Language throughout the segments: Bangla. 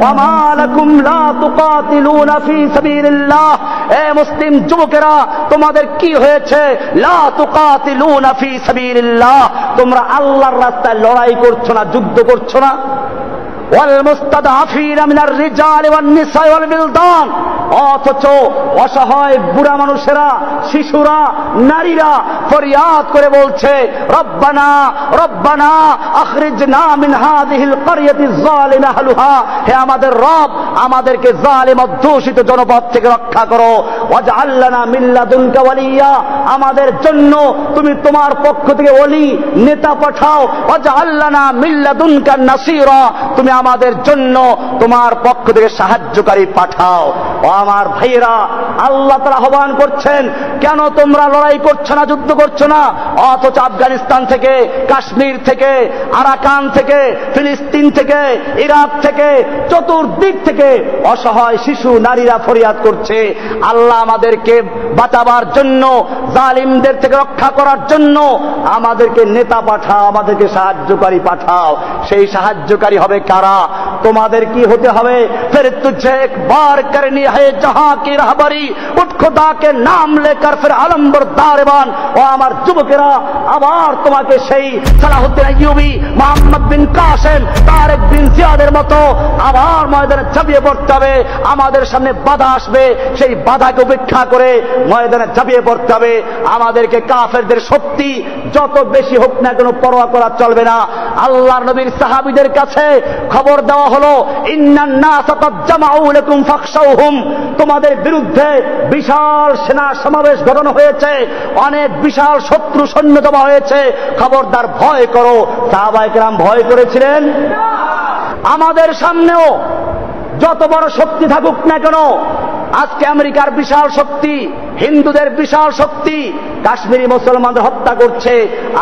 ওয়ামা লাকুম লা তুকাতিলুনা ফি সাবিলিল্লাহ, এ মুসলিম যুবকেরা তোমাদের কি হয়েছে? লা তুকাতিলুনা ফি সাবিলিল্লাহ, তোমরা আল্লাহর রাস্তায় লড়াই করছো না, যুদ্ধ করছো না। ওয়াল মুস্তাদআফিনা মিনার রিজালি ওয়ান নিসাই ওয়াল বিলদান, অথচ অসহায় বুড়া মানুষেরা, শিশুরা, নারীরা ফরিয়াদ করে বলছে রব্বানা রব্বানা আখরিজনা মিন হাযিহিল ক্বরিয়াতি যালিমা আহলুহা, হে আমাদের রব, আমাদেরকে জালিম অধ্যুষিত জনপদ থেকে রক্ষা করো। ওয়াজআল লানা মিন লাদুনকা ওয়ালিয়া, আমাদের জন্য তুমি তোমার পক্ষ থেকে ওলি নেতা পাঠাও। ওয়াজআল লানা মিন লাদুনকা নাসীরা, তুমি আমাদের জন্য তোমার পক্ষ থেকে সাহায্যকারী পাঠাও। ও আমার ভাইয়েরা, আল্লাহ তাআলা আহ্বান করছেন, কেন তোমরা লড়াই করছো না, যুদ্ধ করছো না? অথচ আফগানিস্তান থেকে, কাশ্মীর থেকে, আরাকান থেকে, ফিলিস্তিন থেকে, ইরাক থেকে, চতুর্দিক থেকে অসহায় শিশু, নারীরা ফরিয়াদ করছে, আল্লাহ আমাদেরকে বাঁচাবার জন্য, জালিমদের থেকে রক্ষা করার জন্য আমাদেরকে নেতা পাঠাও, আমাদেরকে সাহায্যকারী পাঠাও। সেই সাহায্যকারী হবে কারা? তোমাদের কি হতে হবে? ফির তুঝে একবার করনি है जहां की रहबरी, उठ खुदा के नाम लेकर फिर आलम बरदारबान। ও আমার যুবকেরা, আবার তোমাকে সেই সালাহুদ্দিন আইয়ুবী, মোহাম্মদ বিন কাসেম, তারেক বিন জিয়াদের মতো আবার ময়দানে ঝাঁপিয়ে পড়তে হবে। আমাদের সামনে বাধা আসবে, সেই বাধাকে উপেক্ষা করে ময়দানে ঝাঁপিয়ে পড়তে হবে। আমাদেরকে কাফেরদের শক্তি যত বেশি হোক না কেন পরোয়া করা চলবে না। আল্লাহর নবীর সাহাবীদের কাছে খবর দেওয়া হলো, ইন্নান নাস কাদ জামাউ লাকুম ফাখশাউহুম, তোমাদের বিরুদ্ধে বিশাল সেনা সমাবেশ ঘটানো হয়েছে, অনেক বিশাল শত্রু সৈন্য জমা হয়েছে, খবরদার ভয় করো। সাহাবায়ে কেরাম ভয় করেছিলেন? আমাদের সামনেও যত বড় শক্তি থাকুক না কেন, আজকে আমেরিকার বিশাল শক্তি, হিন্দুদের বিশাল শক্তি কাশ্মীরি মুসলমানদের হত্যা করছে,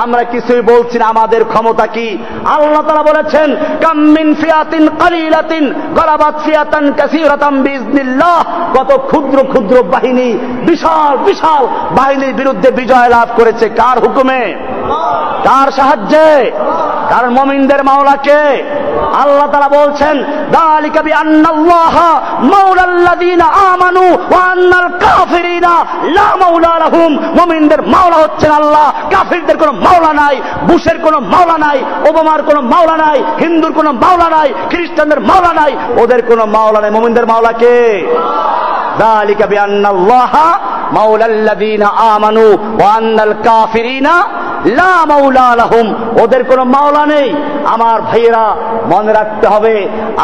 আমরা কিছুই বলছি না। আমাদের ক্ষমতা কি? আল্লাহ তাআলা বলেছেন, কাম মিন ফিয়াতিন কালিলাতিন গালাবাত ফিয়াতান কাসীরাতান বিইজনিল্লাহ, কত ক্ষুদ্র ক্ষুদ্র বাহিনী বিশাল বিশাল বাহিনীর বিরুদ্ধে বিজয় লাভ করেছে। কার হুকুমে? কার সাহায্যে? কারণ মুমিনদের মাওলা কে? আল্লাহ তাআলা বলছেন, যালিকা বিআন্নাল্লাহা মাওলাল্লাযীনা আমানু ওয়া আন্নাল কাফিরিনা লা মাওলা লাহুম, মুমিনদের মাওলা হচ্ছেন আল্লাহ, কাফিরদের কোনো মাওলা নাই, বুশের কোনো মাওলা নাই, ওবামার কোনো মাওলা নাই, হিন্দুর কোনো মাওলা নাই, খ্রিস্টানদের মাওলা নাই, ওদের কোনো মাওলা নাই। মুমিনদের মাওলা কে? যালিকা বিআন্নাল্লাহা মাওলাল্লাযীনা আমানু ওয়া আন্নাল কাফিরিনা লা মাওলা লাহুম, ওদের কোনো মাওলা নেই। আমার ভাইয়েরা, মনে রাখতে হবে,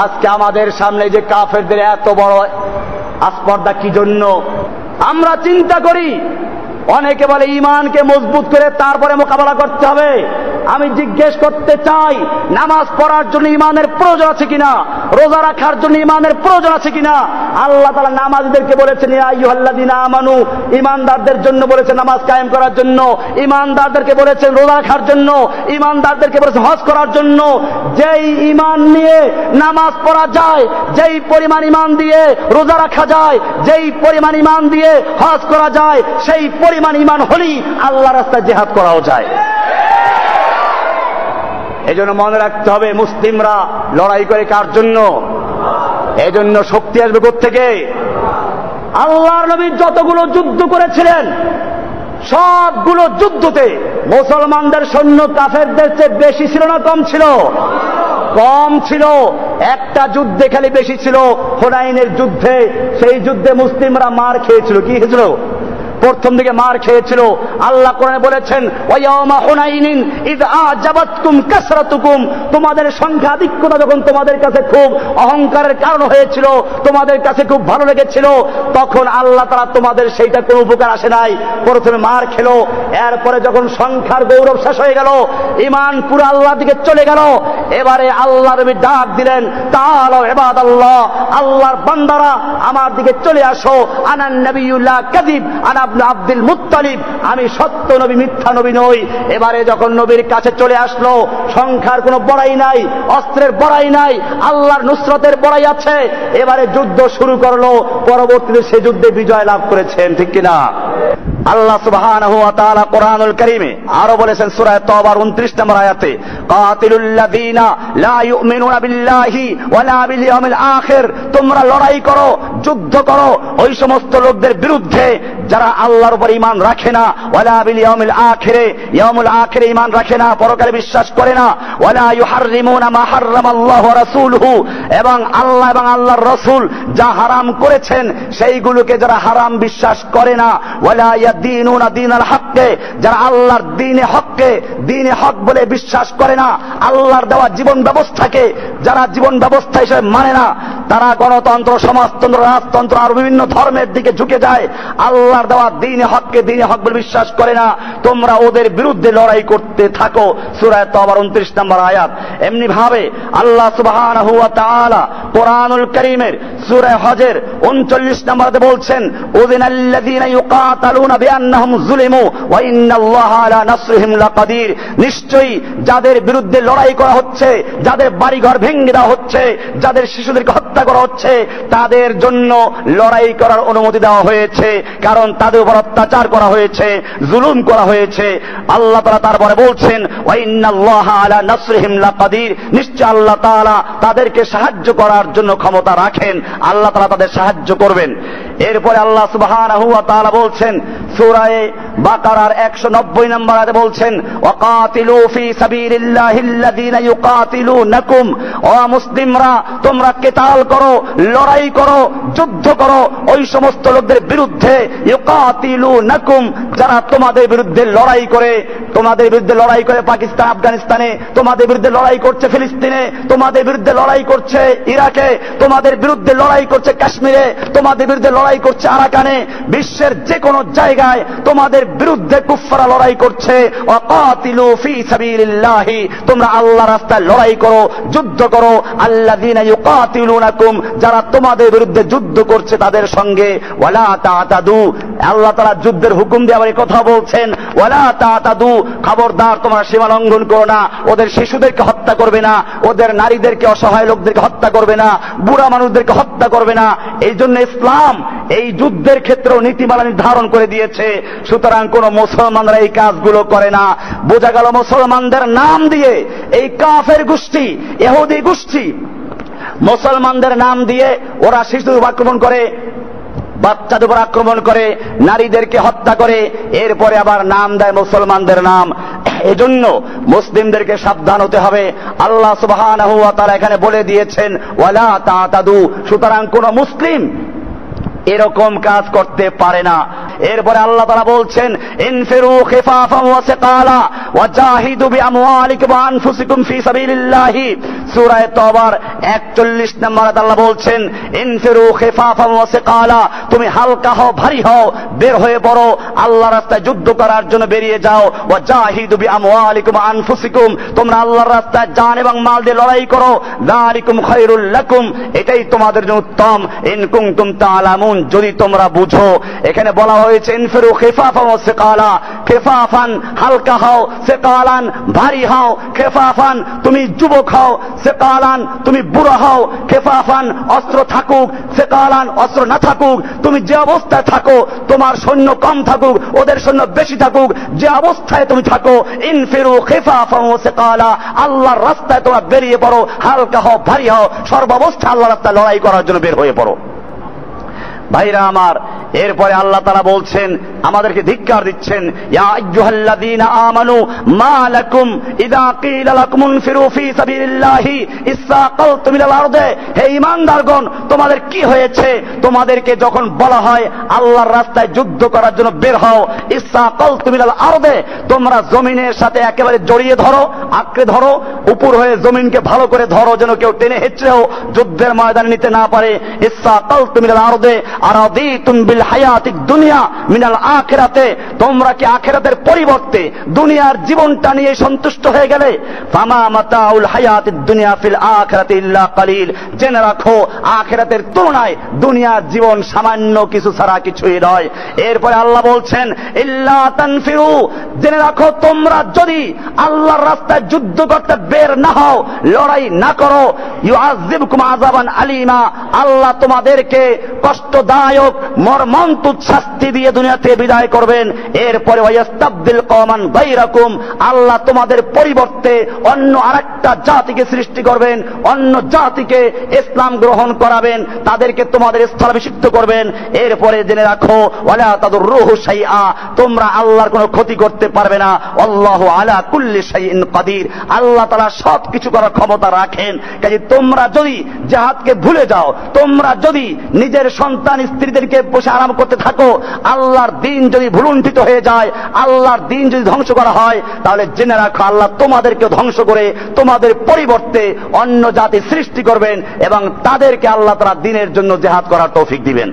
আজকে আমাদের সামনে যে কাফেরদের এত বড় আস্পর্ধা কি জন্য? আমরা চিন্তা করি, অনেকে বলে ঈমানকে মজবুত করে তারপরে মোকাবেলা করতে হবে। আমি জিজ্ঞেস করতে চাই, নামাজ পড়ার জন্য ঈমানের প্রয়োজন আছে কিনা? রোজা রাখার জন্য ঈমানের প্রয়োজন আছে কিনা? আল্লাহ তাআলা নামাজীদেরকে বলেছেন, ইয়া আইয়ুহাল্লাযীনা আমানু, ঈমানদারদের জন্য বলেছেন নামাজ কায়েম করার জন্য, ঈমানদারদেরকে বলেছেন রোজা রাখার জন্য, ঈমানদারদেরকে বলেছেন হজ করার জন্য। যেই ঈমান নিয়ে নামাজ পড়া যায়, যেই পরিমাণ ঈমান দিয়ে রোজা রাখা যায়, যেই পরিমাণ ঈমান দিয়ে হজ করা যায়, সেই পরিমাণ ঈমান হলেই আল্লাহর রাস্তায় জিহাদ করাও যায়। এজন্য মনে রাখতে হবে, মুসলিমরা লড়াই করে কার জন্য? এজন্য শক্তি আসবে কোত্থেকে? আল্লাহর নবী যতগুলো যুদ্ধ করেছিলেন, সবগুলো যুদ্ধতে মুসলমানদের সৈন্য কাফেরদের চেয়ে বেশি ছিল না কম ছিল? কম ছিল। একটা যুদ্ধে খালি বেশি ছিল, হুনাইনের যুদ্ধে। সেই যুদ্ধে মুসলিমরা মার খেয়েছিল। কি হয়েছিল? প্রথম দিকে মার খেয়েছিল। আল্লাহ কোরআনে বলেছেন, ওয়ায়াউমা হুনাইনিন ইয আ'জাবাতকুম কাসরাতুকুম, তোমাদের সংখ্যাধিক্যতা যখন তোমাদের কাছে খুব অহংকারের কারণ হয়েছিল, তোমাদের কাছে খুব ভালো লেগেছিল, তখন আল্লাহ তাআলা তোমাদের সেইটা কোনো উপকার আসে নাই। প্রথমে মার খেলো, এরপরে যখন সংখ্যার গৌরব শেষ হয়ে গেল, ঈমান পুরো আল্লাহর দিকে চলে গেল, এবারে আল্লাহ নবী ডাক দিলেন, তাআলা ইবাদাল্লাহ, আল্লাহর বান্দারা আমার দিকে চলে আসো, আনান নবিয়্যুল লা কাযিব, আনা ইবনে আব্দুল মুত্তালিব, আমি সত্য নবী, মিথ্যা নবী নই। এবারে যখন নবীর কাছে চলে আসলো, সংখ্যার কোনো বড়াই নাই, অস্ত্রের বড়াই নাই, আল্লাহর নুসরতের বড়াই আছে। এবারে যুদ্ধ শুরু করলো, পরবর্তীতে সে যুদ্ধে বিজয় লাভ করেছেন, ঠিক কিনা? আল্লাহ সুবহানাহু ওয়া তাআলা কোরআনুল কারীমে আরো বলেছেন সূরা তাওবার 29 নম্বর আয়াতে, কাতিলুল্লাযীনা লা ইউমিনুনা বিল্লাহি ওয়ালা বিল ইয়াউমিল আখির, তোমরা লড়াই করো, যুদ্ধ করো ওই সমস্ত লোকদের বিরুদ্ধে যারা আল্লাহর উপর ঈমান রাখে না, ওয়ালা বিল ইয়াউমিল আখিরে, ইয়াউমুল আখিরে ঈমান রাখে না, পরকালে বিশ্বাস করে না, ওয়ালা ইউহাররিমুনা মা হাররামাল্লাহু ওয়া রাসূলুহু, এবং আল্লাহ এবং আল্লাহর রাসূল যা হারাম করেছেন সেইগুলোকে যারা হারাম বিশ্বাস করে না, ওয়ালা ইয়াদিনুনা দীনাল হককে, যারা আল্লাহর দ্বীনে হককে দ্বীনে হক বলে বিশ্বাস করে না, আল্লাহর দেওয়া জীবন ব্যবস্থাকে যারা জীবন ব্যবস্থা হিসেবে মানে না, তারা গণতন্ত্র, সমাজতন্ত্র, রাজতন্ত্র আর বিভিন্ন ধর্মের দিকে ঝুঁকে যায়, আল্লাহর দেওয়া দ্বীনে হককে দ্বীনে হক বলে বিশ্বাস করে না, তোমরা ওদের বিরুদ্ধে লড়াই করতে থাকো। সূরা তাওবার 29 নম্বর আয়াত। এমনি ভাবে আল্লাহ সুবহানাহু ওয়া তাআলা কোরআনুল কারীমের সূরা হজের 39 নম্বরে বলছেন, উযিনাল্লাযীনা ইউকাতালুনা বিআন্নাহুম যুলিমু ওয়া ইন্নাল্লাহা আলা নাসরিহিম লাকাদির, নিশ্চয়ই যাদের বিরুদ্ধে লড়াই করা হচ্ছে, যাদের বাড়িঘর ভেঙে দেওয়া হচ্ছে, যাদের শিশুদেরকে হত্যা করা হচ্ছে, তাদের জন্য লড়াই করার অনুমতি দেওয়া হয়েছে, কারণ তাদের উপর অত্যাচার করা হয়েছে, জুলুম করা হয়েছে। আল্লাহ তাআলা তারপরে বলছেন, ওয়া ইন্নাল্লাহা আলা নাসরিহিম লাকাদির, নিশ্চয় আল্লাহ তাআলা তাদেরকে সাহায্য করার জন্য ক্ষমতা রাখেন, আল্লাহ তাআলা তাদের সাহায্য করবেন। এরপরে আল্লাহ সুবহানাহু ওয়া তাআলা বলছেন সূরা বাকারার 190 নম্বর আয়াতে বলছেন, ওয়াকাতিলু ফি সাবিলিল্লাহিল্লাযীনা ইউকাতিলুনাকুম, ও মুসলিমরা তোমরা কিতাল করো, লড়াই করো, যুদ্ধ করো ওই সমস্ত লোকদের বিরুদ্ধে, ইউকাতিলুনাকুম, যারা তোমাদের বিরুদ্ধে লড়াই করে, তোমাদের বিরুদ্ধে লড়াই করে পাকিস্তান, আফগানিস্তানে, তোমাদের বিরুদ্ধে লড়াই করছে ফিলিস্তিনে, তোমাদের বিরুদ্ধে লড়াই করছে ইরাকে, তোমাদের বিরুদ্ধে লড়াই করছে কাশ্মীরে, তোমাদের বিরুদ্ধে লড়াই করছে আরাকানে, বিশ্বের যে কোনো জায়গায় তোমাদের বিরুদ্ধে কুফফাররা লড়াই করছে। ওয়াকাতিলু ফি সাবিলিল্লাহি, তোমরা আল্লাহর রাস্তায় লড়াই করো, যুদ্ধ করো, আল্লাযীনা ইউকাতিলুনাকুম, যারা তোমাদের বিরুদ্ধে যুদ্ধ করছে তাদের সঙ্গে, ওয়ালা তা'তাদু, আল্লাহ তাআলা যুদ্ধের হুকুম দিয়ে আবার এই কথা বলছেন, ওয়ালা তা'তাদু, খবরদার তোমরা সীমা লঙ্ঘন করো না, ওদের শিশুদেরকে হত্যা করবে না, ওদের নারীদেরকে, অসহায় লোকদেরকে হত্যা করবে না, বুড়া মানুষদেরকে হত্যা করবে না। এই জন্য ইসলাম এই যুদ্ধের ক্ষেত্রেও নীতিমালা নির্ধারণ করে দিয়েছে। সুতরাং কোন মুসলমানরা এই কাজগুলো করে না। বোঝা গেল মুসলমানদের নাম দিয়ে এই কাফের গোষ্ঠী, ইহুদি গোষ্ঠী মুসলমানদের নাম দিয়ে ওরা শিশুদের উপর আক্রমণ করে, বাচ্চাদের উপর আক্রমণ করে, নারীদেরকে হত্যা করে, এরপরে আবার নাম দেয় মুসলমানদের নাম। এজন্য মুসলিমদেরকে সাবধান হতে হবে। আল্লাহ সুবহানাহু ওয়া তাআলা এখানে বলে দিয়েছেন, ওয়ালা তা'তাদু, সুতরাং কোন মুসলিম এরকম কাজ করতে পারে না। এরপরে আল্লাহ তাআলা বলছেন, ইনফিরু খিফাফান ওয়া সিকালা ওয়া জাহিদু বিআমওয়ালিকুম ওয়া আনফুসিকুম ফি সাবিলিল্লাহি। সূরা তাওবার 41 নম্বর আয়াতে আল্লাহ বলছেন, ইনফিরু খিফাফান ওয়া সিকালা, তুমি হালকা হও, ভারী হও, বের হয়ে পড়ো, আল্লাহর রাস্তায় যুদ্ধ করার জন্য বেরিয়ে যাও। ওয়া জাহিদু বিআমওয়ালিকুম ওয়া আনফুসিকুম, তোমরা আল্লাহর রাস্তায় জান এবং মাল দিয়ে লড়াই করো। যালিকুম খায়রুল লাকুম, এটাই তোমাদের জন্য উত্তম। ইন কুনতুম তা'লামুন, যদি তোমরা বুঝো। এখানে বলা হয়েছে ইনফিরু খিফাফান ওয়া সিকালা, খিফাফান হালকা হও, সিকালান ভারী হও। খিফাফান তুমি যুবক হও, সিকালান তুমি বুড়া হও। খিফাফান অস্ত্র থাকুক, সিকালান অস্ত্র না থাকুক, তুমি যে অবস্থায় থাকো, তোমার সৈন্য কম থাকুক, ওদের সৈন্য বেশি থাকুক, যে অবস্থায় তুমি থাকো, ইনফিরু খিফাফান ওয়া সিকালা, আল্লাহর রাস্তায় তোমরা বেরিয়ে পড়ো, হালকা হও, ভারী হও, সর্বাবস্থায় আল্লাহর রাস্তায় লড়াই করার জন্য বের হয়ে পড়ো। ভাইরা আমার, এরপরে আল্লাহ তাআলা বলছেন, আমাদেরকে ধিক্কার দিচ্ছেন, ইয়া আইয়ুহাল্লাযীনা আমানু মা লাকুম ইযা ক্বিলা লাকুম ইনফিরু ফি সাবিলিল্লাহি ইসসাকালতুম ইলাল আরদে, হে ঈমানদারগণ, তোমাদের কি হয়েছে? তোমাদেরকে যখন বলা হয় আল্লাহর রাস্তায় যুদ্ধ করার জন্য বের হও, ইসসাকালতুম ইলাল আরদে, তোমরা জমিনের সাথে একেবারে জড়িয়ে ধরো, আঁকড়ে ধরো, উপর হয়ে জমিনকে ভালো করে ধরো, যেন কেউ টেনে হেঁচড়েও যুদ্ধের ময়দানে নিতে না পারে। ইসসাকালতুম ইলাল আরদে আরাদিতুম বিল হায়াতিদ দুনিয়া মিনাল আখিরাতে, তোমরা কি আখিরাতের পরিবর্তে দুনিয়ার জীবনটা নিয়ে সন্তুষ্ট হয়ে গেলে? ফামা মাতাউল হায়াতিদ দুনিয়া ফিল আখিরাতি ইল্লা কালিল, জেনে রাখো আখিরাতের তুলনায় দুনিয়ার জীবন সামান্য কিছু ছাড়া কিছুই নয়। এরপরে আল্লাহ বলছেন ইল্লা তানফিরু, জেনে রাখো তোমরা যদি আল্লাহর রাস্তায় যুদ্ধ করতে বের না হও, লড়াই না করো, ইউআযিবকুম আযাবান আলীমা, আল্লাহ তোমাদেরকে কষ্টদায়ক মর্মন্তুদ শাস্তি দিয়ে দুনিয়াতে বিদায় করবেন। এরপরে ওয়ায়াস্তাবদিল কওমান গায়রাকুম, আল্লাহ তোমাদের পরিবর্তে অন্য আরেকটা জাতিকে সৃষ্টি করবেন, অন্য জাতিকে ইসলাম গ্রহণ করাবেন, তাদেরকে তোমাদের স্থলাভিষিক্ত করবেন। এরপরে জেনে রাখো ওয়ালা তাদুররুহু শাইআ, তোমরা আল্লাহর কোনো ক্ষতি করতে পারবে না। আল্লাহু আলা কুল্লি শাইইন কাদির, আল্লাহ তাআলা সবকিছু করার ক্ষমতা রাখেন। কাজে তোমরা যদি জিহাদকে ভুলে যাও, তোমরা যদি নিজের সন্তান স্ত্রীদেরকে বসে আরাম করতে থাকো, আল্লাহর দ্বীন যদি ভুলুণ্ঠিত হয়ে যায়, আল্লাহর দ্বীন যদি ধ্বংস করা হয়, তাহলে জেনে রাখো আল্লাহ তোমাদেরকে ধ্বংস করে তোমাদের পরিবর্তে অন্য জাতি সৃষ্টি করবেন এবং তাদেরকে আল্লাহ তাআলা দ্বীনের জন্য জিহাদ করার তৌফিক দিবেন।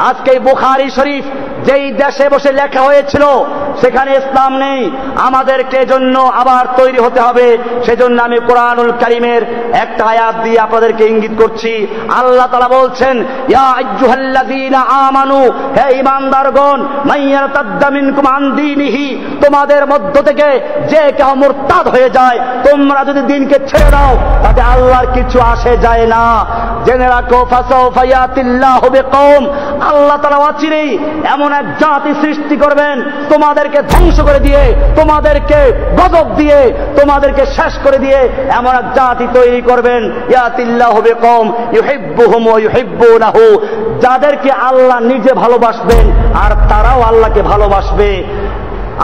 আজকে বুখারী শরীফ যেই দেশে বসে লেখা হয়েছিল সেখানে ইসলাম নেই, আমাদেরকে জন্য আবার তৈরি হতে হবে। সেজন্য আমি কোরআনুল কারীমের একটা আয়াত দিয়ে আপনাদেরকে ইঙ্গিত করছি। আল্লাহ তাআলা বলছেন ইয়া আইয়ুহাল্লাযীনা আমানু, হে ঈমানদারগণ, মাইয়ারতাদ্দা মিনকুম আন দীনিহি, তোমাদের মধ্য থেকে যে কেউ মুরতাদ হয়ে যায়, তোমরা যদি দ্বীনকে ছেড়ে দাও তাতে আল্লাহর কিছু আসে যায় না। জেনে রাখো ফাসাউফা ইয়াতিল্লাহু বিকওম, আল্লাহ তাআলা অচিরেই এমন এক জাতি সৃষ্টি করবেন তোমাদেরকে ধ্বংস করে দিয়ে, তোমাদেরকে গজব দিয়ে, তোমাদেরকে শেষ করে দিয়ে এমন এক জাতি তৈরি করবেন ইয়াতিল্লাহু বিকওম ইউহিব্বুহুম ওয়া ইউহিব্বুনাহু, যাদেরকে আল্লাহ নিজে ভালোবাসবেন আর তারাও আল্লাহকে ভালোবাসবে।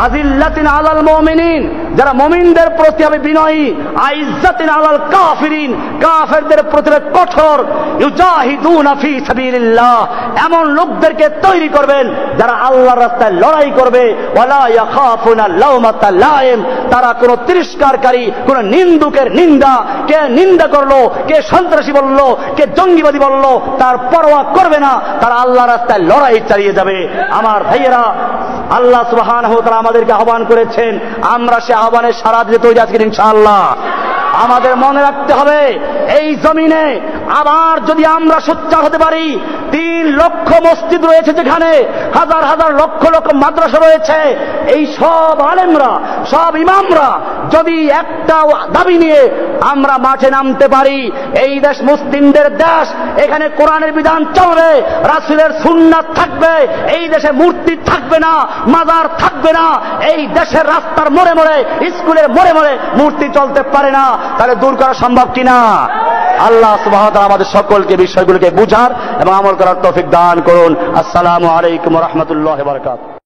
আজিল্লাতিন আলাল মুমিনিন, যারা মুমিনদের প্রতি হবে বিনয়ী, আইজ্জাতিন আলাল কাফিরিন, কাফেরদের প্রতি কঠোর, ইউজাহিদুনা ফি সাবিলিল্লাহ, এমন লোকদেরকে তৈরি করবেন যারা আল্লাহর রাস্তায় লড়াই করবে। ওয়ালা ইয়াখাফুনা লাওমাতা লাইম, তারা কোন তিরস্কারকারী, কোন নিন্দুকের নিন্দা, কে নিন্দা করলো, কে সন্ত্রাসী বললো, কে জঙ্গিবাদী বললো, তার পরোয়া করবে না, তারা আল্লাহর রাস্তায় লড়াই চালিয়ে যাবে। আমার ভাইয়েরা, আল্লাহ সুবহানাহু ওয়া তাআলা আমাদেরকে আহ্বান করেছেন, আমরা সে আহ্বানের সাড়া দিতে তৈরি আছি ইনশাআল্লাহ। আমাদের মনে রাখতে হবে এই জমিনে আবার যদি আমরা সোচ্চার হতে পারি, 3 লক্ষ মসজিদ রয়েছে, যেখানে হাজার হাজার লক্ষ লক্ষ মাদ্রাসা রয়েছে, এই সব আলেমরা, সব ইমামরা যদি একটা দাবি নিয়ে আমরা মাঠে নামতে পারি, এই দেশ মুসলিমদের দেশ, এখানে কোরআনের বিধান চলবে, রাসূলের সুন্নাত থাকবে, এই দেশে মূর্তি থাকবে না, মাজার থাকবে না, এই দেশের রাস্তার মোড়ে মোড়ে, স্কুলের মোড়ে মোড়ে মূর্তি চলতে পারে না, তাহলে দূর করা সম্ভব কিনা? আল্লাহ সুবহানাহু ওয়া তাআলা আমাদের সকলকে বিষয়গুলোকে বুঝার এবং আমল করার তৌফিক দান করুন। আসসালামু আলাইকুম ওয়া রাহমাতুল্লাহি ওয়া বারাকাতুহু।